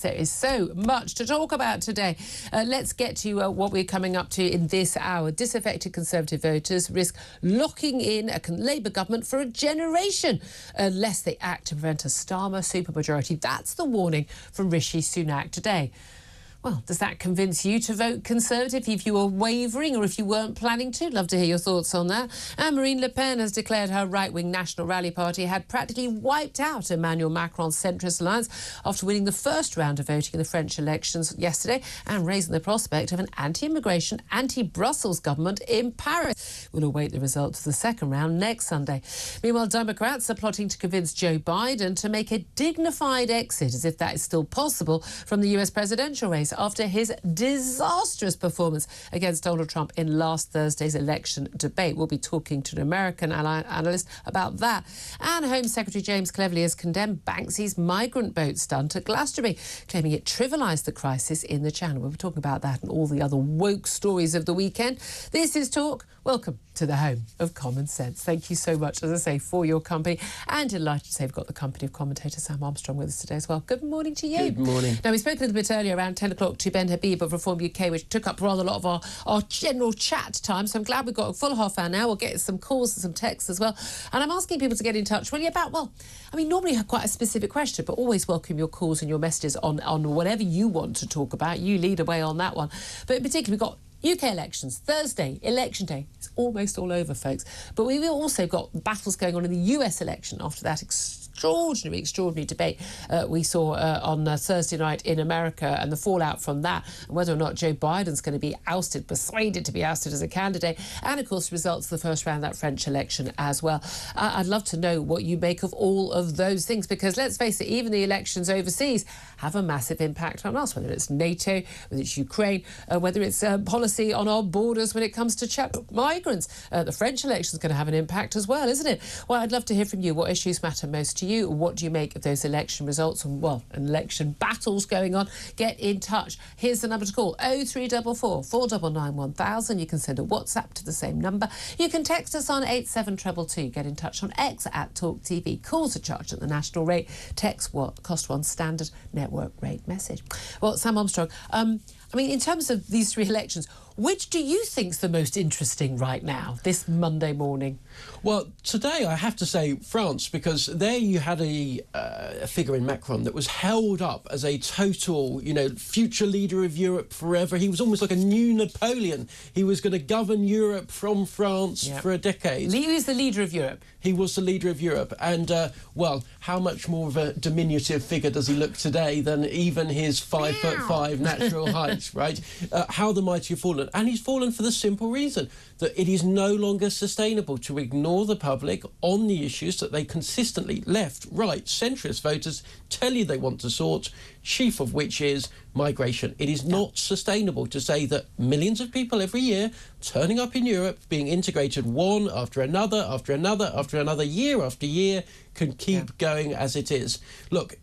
There is so much to talk about today. Let's get to what we're coming up to in this hour. Disaffected Conservative voters risk locking in a Labour government for a generation unless they act to prevent a Starmer supermajority. That's the warning from Rishi Sunak today. Well, does that convince you to vote Conservative if you were wavering or if you weren't planning to? Love to hear your thoughts on that. And Marine Le Pen has declared her right-wing National Rally Party had practically wiped out Emmanuel Macron's centrist alliance after winning the first round of voting in the French elections yesterday and raising the prospect of an anti-immigration, anti-Brussels government in Paris. We'll await the results of the second round next Sunday. Meanwhile, Democrats are plotting to convince Joe Biden to make a dignified exit, as if that is still possible, from the US presidential race after his disastrous performance against Donald Trump in last Thursday's election debate. We'll be talking to an American analyst about that. And Home Secretary James Cleverly has condemned Banksy's migrant boat stunt at Glastonbury, claiming it trivialised the crisis in the Channel. We'll be talking about that and all the other woke stories of the weekend. This is Talk. Welcome to the home of common sense. Thank you so much, as I say, for your company. And delighted to say we've got the company of commentator Sam Armstrong with us today as well. Good morning to you. Good morning. Now, we spoke a little bit earlier around 10 o'clock to Ben Habib of Reform UK, which took up rather a lot of our general chat time. So I'm glad we've got a full half hour now. We'll get some calls and some texts as well. And I'm asking people to get in touch really about, well, I mean, normally I have quite a specific question, but always welcome your calls and your messages on whatever you want to talk about. You lead away on that one. But in particular, we've got UK elections, Thursday, election day. It's almost all over, folks. But we've also got battles going on in the US election after that extraordinary debate we saw on Thursday night in America and the fallout from that, and whether or not Joe Biden's going to be persuaded to be ousted as a candidate, and of course the results of the first round of that French election as well. I'd love to know what you make of all of those things, because let's face it, even the elections overseas have a massive impact on us, whether it's NATO, whether it's Ukraine, whether it's policy on our borders when it comes to migrants. The French election is going to have an impact as well, isn't it? Well, I'd love to hear from you. What issues matter most to you? What do you make of those election results and, well, election battles going on? Get in touch. Here's the number to call: 0344 499 1000. You can send a WhatsApp to the same number. You can text us on 87222. Get in touch on X at Talk TV. Calls are charged at the national rate. Text what cost one standard network rate message. Well, Sam Armstrong, I mean, in terms of these three elections, which do you think's the most interesting right now, this Monday morning? Well, today I have to say France, because there you had a figure in Macron that was held up as a total, future leader of Europe forever. He was almost like a new Napoleon. He was going to govern Europe from France for a decade. He was the leader of Europe. He was the leader of Europe. And, well, how much more of a diminutive figure does he look today than even his 5'5" natural height, right? How the mighty have fallen. And he's fallen for the simple reason that it is no longer sustainable to ignore the public on the issues that they consistently, left, right, centrist voters tell you they want to sort, chief of which is migration. It is not sustainable to say that millions of people every year turning up in Europe, being integrated one after another, after another, after another, year after year, can keep going as it is. Look,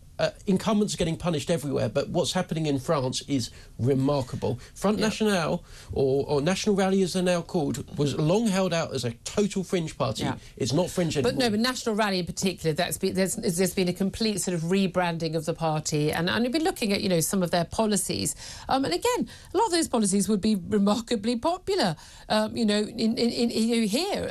incumbents are getting punished everywhere, but what's happening in France is remarkable. Front National, or National Rally as they're now called, was long held out as a total fringe party. It's not fringe anymore. But National Rally in particular, there's been a complete sort of rebranding of the party, and you've been looking at some of their policies, and again, a lot of those policies would be remarkably popular, here,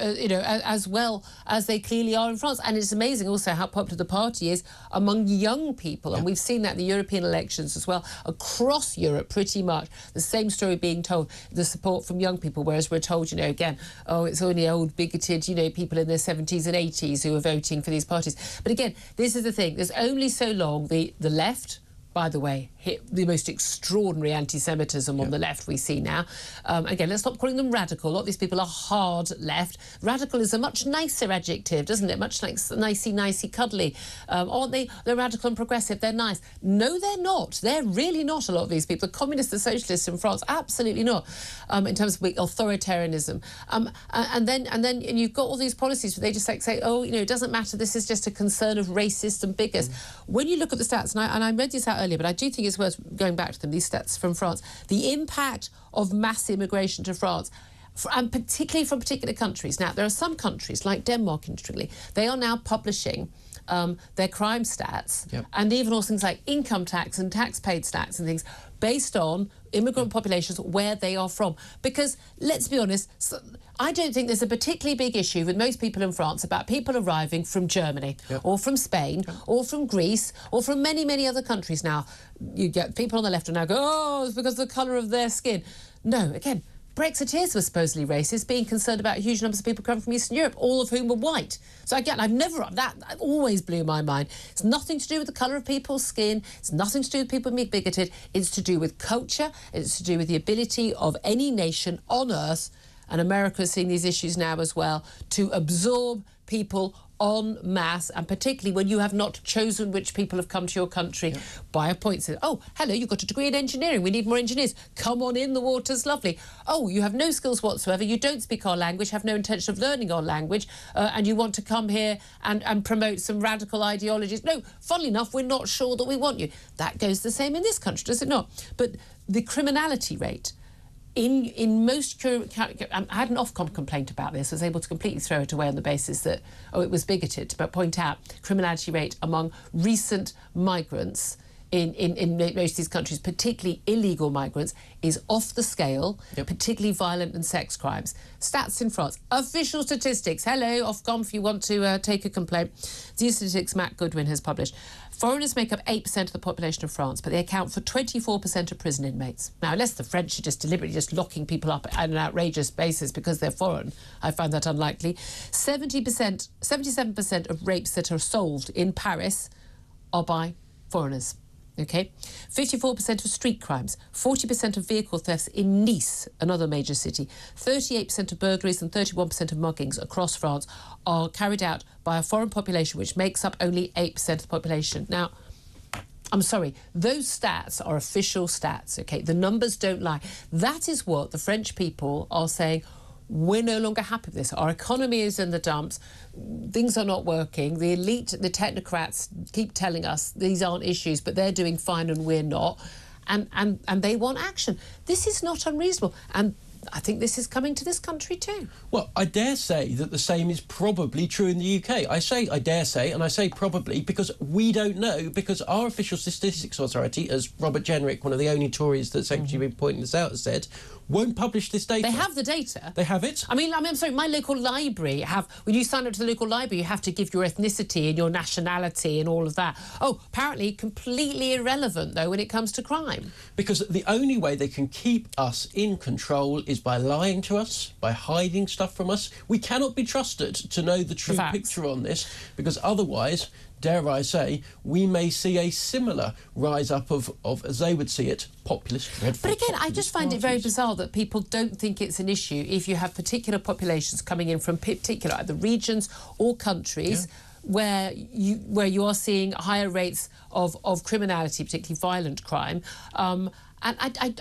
as well as they clearly are in France. And it's amazing also how popular the party is among young people, and we've seen that in the European elections as well, across Europe pretty much the same story being told, the support from young people, whereas we're told, again, it's only old bigoted, people in their 70s and 80s who are voting for these parties. But again, this is the thing, there's only so long the left, by the way, hit the most extraordinary anti-Semitism on the left we see now. Again, let's stop calling them radical. A lot of these people are hard left. Radical is a much nicer adjective, doesn't it? Much like nicey, cuddly. Aren't they? They're radical and progressive. They're nice. No, they're not. They're really not, a lot of these people. The communists, the socialists in France, absolutely not, in terms of authoritarianism. And you've got all these policies where they just say, it doesn't matter. This is just a concern of racists and bigots. When you look at the stats, and I read this out earlier, but I do think it's worth going back to them, these stats from France, the impact of mass immigration to France, and particularly from particular countries. Now, there are some countries, like Denmark, interestingly, they are now publishing their crime stats, Yep. and even all things like income tax and tax paid stats and things based on immigrant populations where they are from. Because let's be honest, I don't think there's a particularly big issue with most people in France about people arriving from Germany or from Spain or from Greece or from many, many other countries. Now, you get people on the left and now go, oh, it's because of the colour of their skin. No, again, Brexiteers were supposedly racist, being concerned about huge numbers of people coming from Eastern Europe, all of whom were white. So again, that always blew my mind. It's nothing to do with the colour of people's skin. It's nothing to do with people being bigoted. It's to do with culture. It's to do with the ability of any nation on earth, and America is seeing these issues now as well, to absorb people en masse, and particularly when you have not chosen which people have come to your country by appointment. Oh, hello, you've got a degree in engineering. We need more engineers. Come on in, the water's lovely. Oh, you have no skills whatsoever. You don't speak our language, have no intention of learning our language, and you want to come here and promote some radical ideologies. No, funnily enough, we're not sure that we want you. That goes the same in this country, does it not? But the criminality rate, in most, I had an Ofcom complaint about this. I was able to completely throw it away on the basis that, it was bigoted, but point out criminality rate among recent migrants in most of these countries, particularly illegal migrants, is off the scale, particularly violent and sex crimes. Stats in France, official statistics. Hello, Ofcom, if you want to take a complaint. These statistics Matt Goodwin has published. Foreigners make up 8% of the population of France, but they account for 24% of prison inmates. Now, unless the French are just deliberately just locking people up on an outrageous basis because they're foreign, I find that unlikely. 77% of rapes that are solved in Paris are by foreigners. OK? 54% of street crimes, 40% of vehicle thefts in Nice, another major city, 38% of burglaries and 31% of muggings across France are carried out by a foreign population, which makes up only 8% of the population. Now, I'm sorry, those stats are official stats, OK? The numbers don't lie. That is what the French people are saying. We're no longer happy with this. Our economy is in the dumps. Things are not working. The elite, the technocrats keep telling us these aren't issues, but they're doing fine and we're not. And they want action. This is not unreasonable. And I think this is coming to this country too. Well, I dare say that the same is probably true in the UK. I say I dare say, and I say probably because we don't know, because our official statistics authority, as Robert Jenrick, one of the only Tories that's actually been pointing this out, has said, won't publish this data. They have the data. They have it? I'm sorry, my local library when you sign up to the local library, you have to give your ethnicity and your nationality and all of that. Oh, apparently completely irrelevant, though, when it comes to crime. Because the only way they can keep us in control is by lying to us, by hiding stuff from us. We cannot be trusted to know the true picture on this, because otherwise, dare I say, we may see a similar rise up of as they would see it, populist, dreadful. But again, I just find it very bizarre that people don't think it's an issue if you have particular populations coming in from particular either regions or countries where you are seeing higher rates of criminality, particularly violent crime. And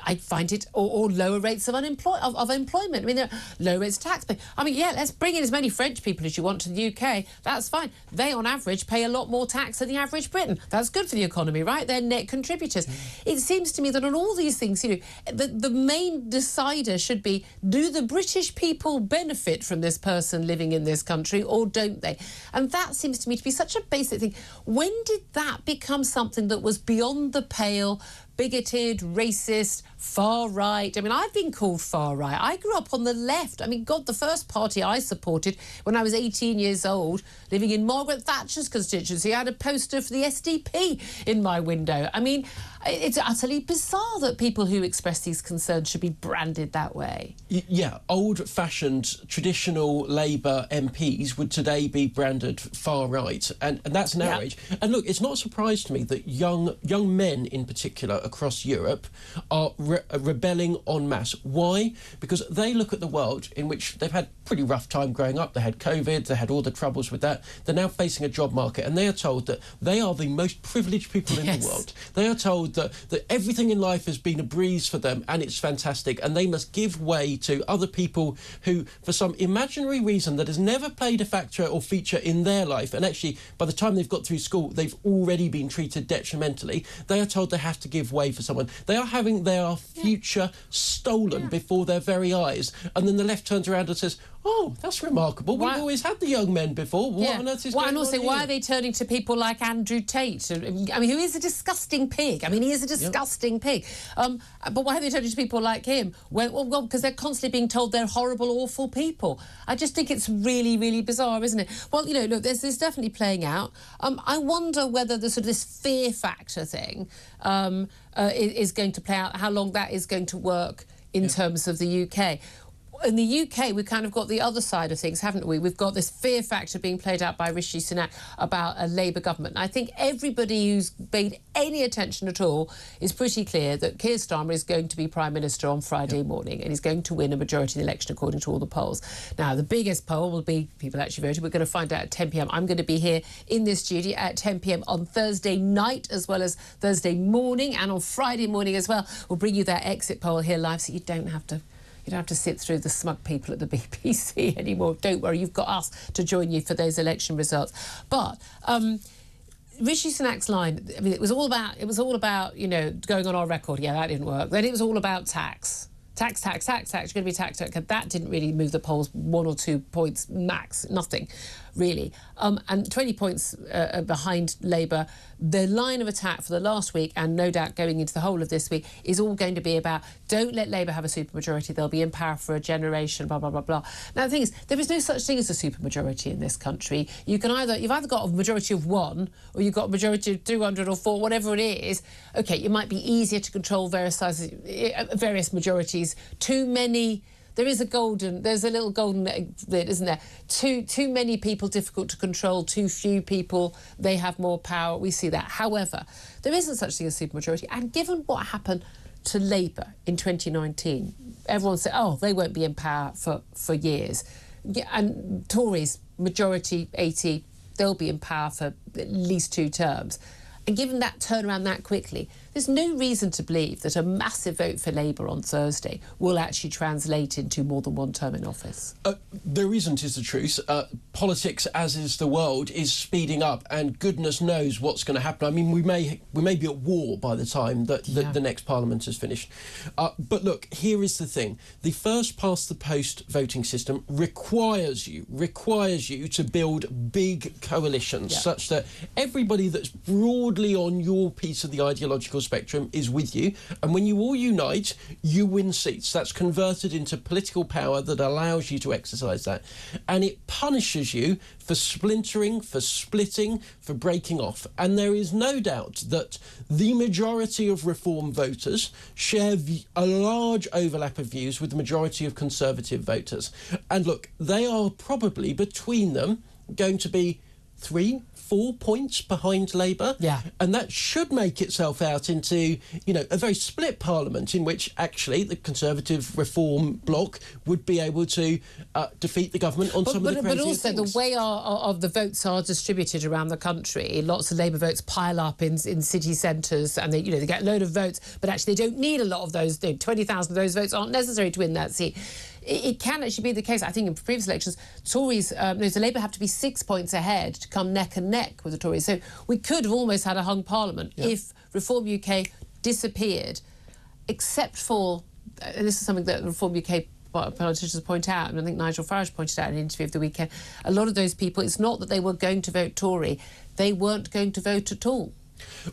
I find it, or lower rates of employment. I mean, there are low rates of tax. I mean, let's bring in as many French people as you want to the UK. That's fine. They, on average, pay a lot more tax than the average Briton. That's good for the economy, right? They're net contributors. It seems to me that on all these things, the main decider should be, do the British people benefit from this person living in this country, or don't they? And that seems to me to be such a basic thing. When did that become something that was beyond the pale, bigoted, racist, far right? I mean, I've been called far right. I grew up on the left. I mean, God, the first party I supported when I was 18 years old, living in Margaret Thatcher's constituency, I had a poster for the SDP in my window. I mean, it's utterly bizarre that people who express these concerns should be branded that way. Yeah, old-fashioned, traditional Labour MPs would today be branded far right, and that's an outrage. And look, it's not a surprise to me that young men in particular across Europe are rebelling en masse. Why? Because they look at the world in which they've had a pretty rough time growing up. They had COVID, they had all the troubles with that. They're now facing a job market, and they are told that they are the most privileged people in the world. They are told that everything in life has been a breeze for them and it's fantastic, and they must give way to other people who, for some imaginary reason that has never played a factor or feature in their life, and actually by the time they've got through school they've already been treated detrimentally, they are told they have to give way for someone. They are having their future stolen before their very eyes, and then the left turns around and says, Oh, that's remarkable. We've always had the young men before. What on earth is going on also, here? why are they turning to people like Andrew Tate? I mean, who is a disgusting pig. I mean, he is a disgusting pig. But why are they turning to people like him? Well, because they're constantly being told they're horrible, awful people. I just think it's really, really bizarre, isn't it? Well, you know, look, this is definitely playing out. I wonder whether the sort of this fear factor thing is going to play out, how long that is going to work in terms of the UK. In the UK, we've kind of got the other side of things, haven't we? We've got this fear factor being played out by Rishi Sunak about a Labour government. And I think everybody who's paid any attention at all is pretty clear that Keir Starmer is going to be Prime Minister on Friday morning, and he's going to win a majority in the election according to all the polls. Now, the biggest poll will be people actually voted. We're going to find out at 10 p.m. I'm going to be here in this studio at 10 p.m. on Thursday night as well as Thursday morning, and on Friday morning as well. We'll bring you that exit poll here live so you don't have to sit through the smug people at the BBC anymore. Don't worry, you've got us to join you for those election results. But Rishi Sunak's line, I mean, it was all about, you know, going on our record. Yeah, that didn't work. Then it was all about tax. Tax. You're going to be taxed. That didn't really move the polls 1 or 2 points max. Nothing, really. And 20 points behind Labour. The line of attack for the last week, and no doubt going into the whole of this week, is all going to be about don't let Labour have a supermajority. They'll be in power for a generation, blah, blah, blah, blah. Now, the thing is, there is no such thing as a supermajority in this country. You've either got a majority of 1 or you've got a majority of 200 or 4, whatever it is. OK, it might be easier to control various majorities. Too many... There's a little golden bit, isn't there? Too many people, difficult to control. Too few people, they have more power. We see that. However, there isn't such thing as supermajority. And given what happened to Labour in 2019, everyone said, oh, they won't be in power for years. And Tories, majority 80, they'll be in power for at least 2 terms. And given that turnaround that quickly, there's no reason to believe that a massive vote for Labour on Thursday will actually translate into more than 1 term in office. There isn't, is the truth. Politics, as is the world, is speeding up, and goodness knows what's going to happen. I mean, we may be at war by the time that the next Parliament is finished. But look, here is the thing. The first past the post voting system requires you to build big coalitions such that everybody that's broadly on your piece of the ideological spectrum is with you, and when you all unite, you win seats. That's converted into political power that allows you to exercise that, and it punishes you for splintering, for splitting, for breaking off. And there is no doubt that the majority of Reform voters share a large overlap of views with the majority of Conservative voters. And look, they are probably between them going to be 3-4 points behind Labour. Yeah. And that should make itself out into, you know, a very split Parliament in which actually the Conservative Reform bloc would be able to defeat the government on some of the crazier But also things. the way of the votes are distributed around the country, lots of Labour votes pile up in city centres, and they get a load of votes, but actually they don't need a lot of those. 20,000 of those votes aren't necessary to win that seat. It can actually be the case, I think, in previous elections, Tories, so Labour have to be 6 points ahead to come neck and neck with the Tories. So we could have almost had a hung Parliament if Reform UK disappeared, except for, and this is something that Reform UK politicians point out, and I think Nigel Farage pointed out in an interview of the weekend, a lot of those people, it's not that they were going to vote Tory, they weren't going to vote at all.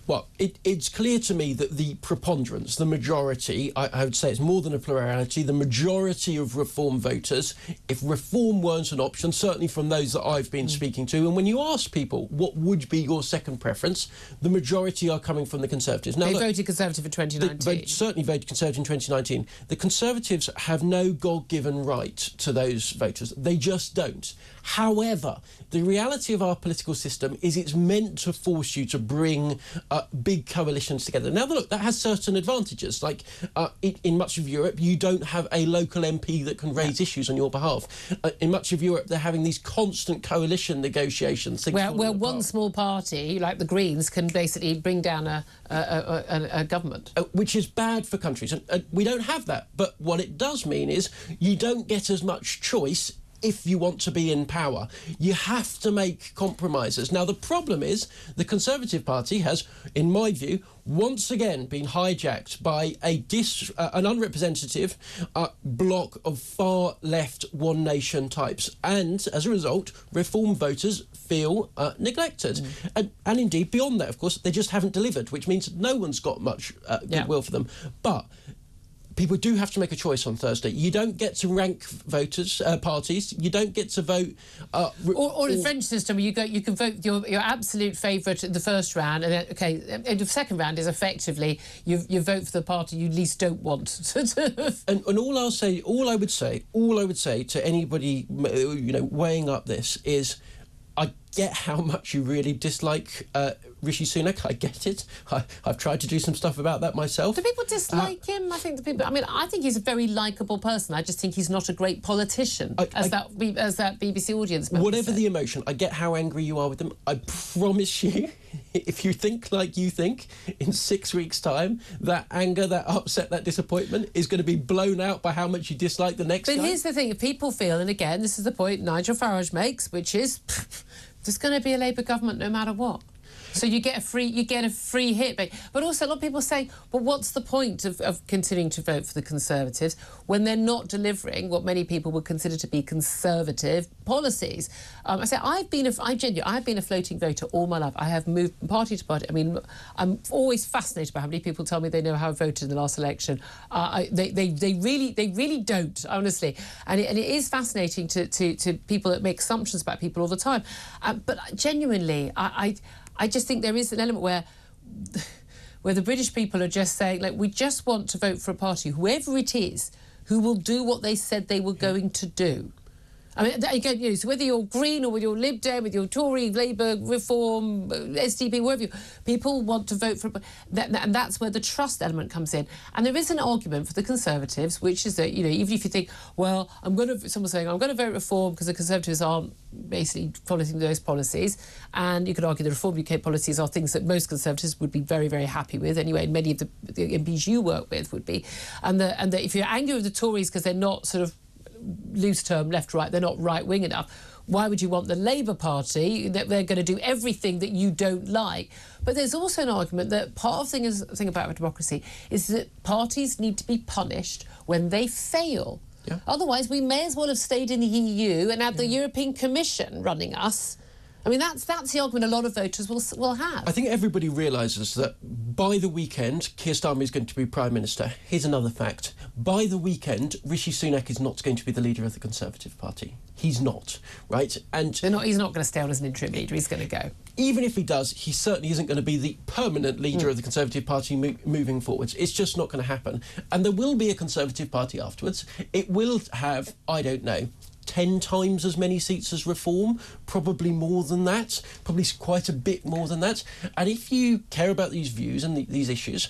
Well, it's clear to me that the preponderance, the majority, I would say it's more than a plurality, the majority of Reform voters, if Reform weren't an option, certainly from those that I've been speaking to, and when you ask people what would be your second preference, the majority are coming from the Conservatives. Now, They voted Conservative in 2019. They certainly voted Conservative in 2019. The Conservatives have no God-given right to those voters. They just don't. However, the reality of our political system is it's meant to force you to bring big coalitions together. Now, look, that has certain advantages. Like, in much of Europe, you don't have a local MP that can raise issues on your behalf. In much of Europe, they're having these constant coalition negotiations. Where one small party, like the Greens, can basically bring down a government. Which is bad for countries. And we don't have that. But what it does mean is you don't get as much choice if you want to be in power. You have to make compromises. Now, the problem is the Conservative Party has, in my view, once again been hijacked by an unrepresentative bloc of far-left one-nation types. And, as a result, Reform voters feel neglected. And indeed, beyond that, of course, they just haven't delivered, which means no one's got much goodwill for them. But people do have to make a choice on Thursday. You don't get to rank voters, parties. You don't get to vote. Or the French system, you can vote your absolute favourite in the first round, and then, in the second round is effectively you vote for the party you least don't want. and all I would say to anybody weighing up this is, I get how much you really dislike Rishi Sunak. I get it. I've tried to do some stuff about that myself. Do people dislike him? I think I think he's a very likeable person. I just think he's not a great politician, as that BBC audience member whatever said. The emotion, I get how angry you are with him. I promise you, if you think like you think, in 6 weeks' time, that anger, that upset, that disappointment is going to be blown out by how much you dislike the next guy. But here's the thing: if people feel, and again, this is the point Nigel Farage makes, which is there's going to be a Labour government no matter what. So you get a free hit. But also a lot of people say, well, what's the point of continuing to vote for the Conservatives when they're not delivering what many people would consider to be conservative policies? I say I've been a floating voter all my life. I have moved from party to party. I mean, I'm always fascinated by how many people tell me they know how I voted in the last election. They really don't, honestly. And it is fascinating to people that make assumptions about people all the time. But genuinely, I just think there is an element where the British people are just saying, like, we just want to vote for a party, whoever it is, who will do what they said they were going to do. I mean, again, so whether you're Green or with your Lib Dem, with your Tory, Labour, Reform, SDP, wherever people want to vote for, and that's where the trust element comes in. And there is an argument for the Conservatives, which is that, even if you think, well, someone's saying, I'm going to vote Reform because the Conservatives aren't basically following those policies, and you could argue the Reform UK policies are things that most Conservatives would be very, very happy with anyway, and many of the MPs you work with would be. And that if you're angry with the Tories because they're not sort of loose term left-right, they're not right-wing enough, why would you want the Labour Party, that they're going to do everything that you don't like? But there's also an argument that part of the thing about democracy is that parties need to be punished when they fail. Yeah. Otherwise, we may as well have stayed in the EU and had the European Commission running us. I mean, that's the argument a lot of voters will have. I think everybody realises that by the weekend, Keir Starmer is going to be Prime Minister. Here's another fact. By the weekend, Rishi Sunak is not going to be the leader of the Conservative Party. He's not, right? And he's not going to stay on as an interim leader. He's going to go. Even if he does, he certainly isn't going to be the permanent leader of the Conservative Party moving forwards. It's just not going to happen. And there will be a Conservative Party afterwards. It will have, I don't know, 10 times as many seats as Reform, probably more than that, probably quite a bit more than that. And if you care about these views and these issues,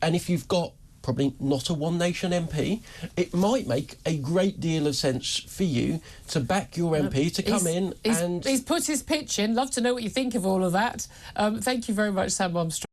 and if you've got probably not a One Nation MP, it might make a great deal of sense for you to back your MP to come in and... He's put his pitch in. Love to know what you think of all of that. Thank you very much, Sam Armstrong.